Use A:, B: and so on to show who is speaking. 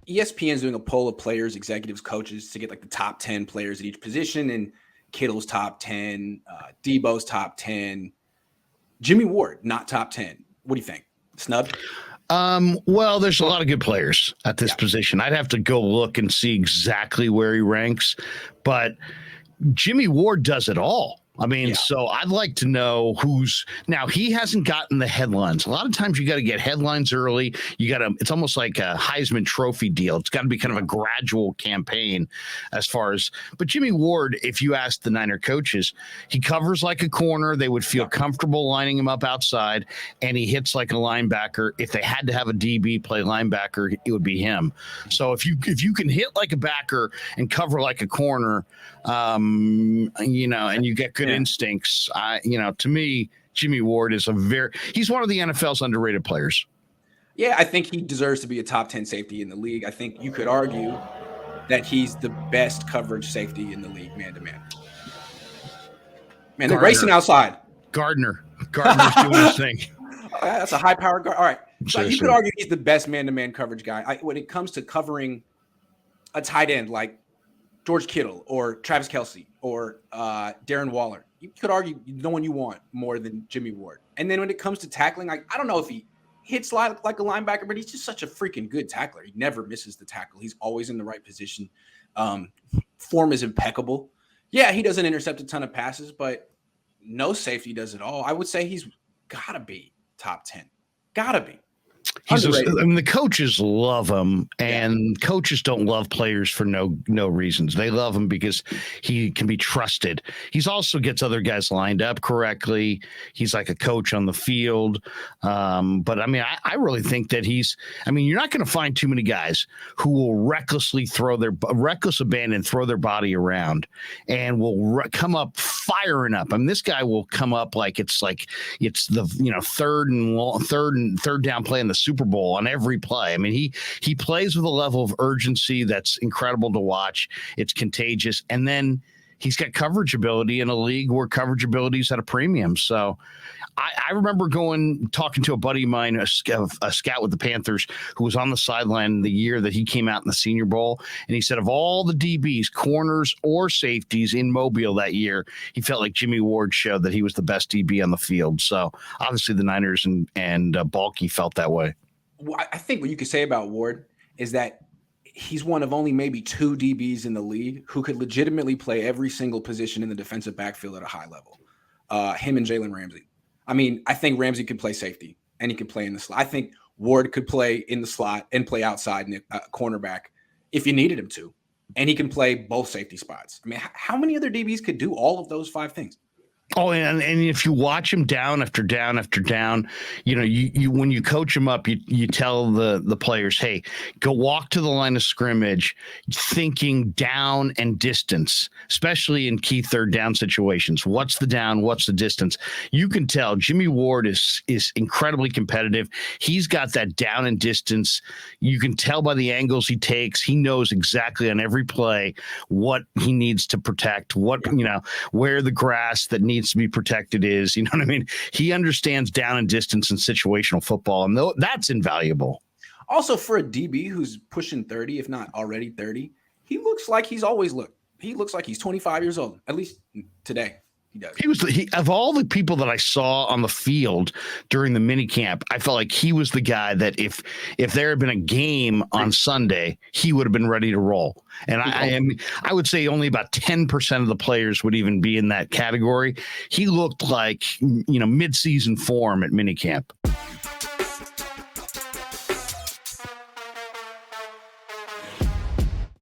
A: ESPN's doing a poll of players, executives, coaches to get like the top 10 players at each position, and Kittle's top 10, Debo's top 10, Jimmie Ward, not top 10. What do you think? Snubbed?
B: Well, there's a lot of good players at this position. I'd have to go look and see exactly where he ranks, but Jimmie Ward does it all. I mean, so I'd like to know who's now. He hasn't gotten the headlines. A lot of times you got to get headlines early. You got to, it's almost like a Heisman Trophy deal. It's got to be kind of a gradual campaign as far as, but Jimmie Ward, if you ask the Niner coaches, he covers like a corner. They would feel comfortable lining him up outside, and he hits like a linebacker. If they had to have a DB play linebacker, it would be him. So if you can hit like a backer and cover like a corner, and you get good instincts. To me, Jimmie Ward is he's one of the NFL's underrated players.
A: Yeah, I think he deserves to be a top 10 safety in the league. I think you could argue that he's the best coverage safety in the league, man to man. Man, they're racing outside.
B: Gardner's doing his thing.
A: That's a high-powered guard. All right. So you could argue he's the best man-to-man coverage guy. When it comes to covering a tight end like George Kittle or Travis Kelce or Darren Waller, you could argue no one you want more than Jimmie Ward. And then when it comes to tackling, I don't know if he hits like a linebacker, but he's just such a freaking good tackler. He never misses the tackle. He's always in the right position. Form is impeccable. Yeah, he doesn't intercept a ton of passes, but no safety does it all. I would say he's got to be top 10. Got to be.
B: The coaches love him, and coaches don't love players for no reasons. They love him because he can be trusted. He's also gets other guys lined up correctly. He's like a coach on the field. But I mean, I really think that you're not going to find too many guys who will reckless abandon, throw their body around, and will come up firing up. I mean, this guy will come up like it's the third down play in the Super Bowl on every play. I mean, he plays with a level of urgency that's incredible to watch. It's contagious. And then he's got coverage ability in a league where coverage ability is at a premium. So I remember talking to a buddy of mine, a scout with the Panthers, who was on the sideline the year that he came out in the Senior Bowl. And he said of all the DBs, corners or safeties in Mobile that year, he felt like Jimmie Ward showed that he was the best DB on the field. So obviously the Niners and Balky felt that way.
A: Well, I think what you could say about Ward is that he's one of only maybe 2 DBs in the league who could legitimately play every single position in the defensive backfield at a high level. Him and Jalen Ramsey. I mean, I think Ramsey could play safety and he could play in the slot. I think Ward could play in the slot and play outside in cornerback if you needed him to. And he can play both safety spots. I mean, how many other DBs could do all of those 5 things?
B: Oh, and if you watch him down after down after down, you when you coach him up, you tell the players, hey, go walk to the line of scrimmage, thinking down and distance, especially in key third down situations. What's the down? What's the distance? You can tell Jimmie Ward is incredibly competitive. He's got that down and distance. You can tell by the angles he takes. He knows exactly on every play what he needs to protect, where the grass that needs to be protected is, you know what I mean? He understands down and distance and situational football, and that's invaluable.
A: Also, for a DB who's pushing 30, if not already 30, he looks like he's always looked. He looks like he's 25 years old, at least today. He does.
B: Of all the people that I saw on the field during the mini camp, I felt like he was the guy that if there had been a game on Sunday, he would have been ready to roll. And I would say only about 10% of the players would even be in that category. He looked like, mid-season form at minicamp.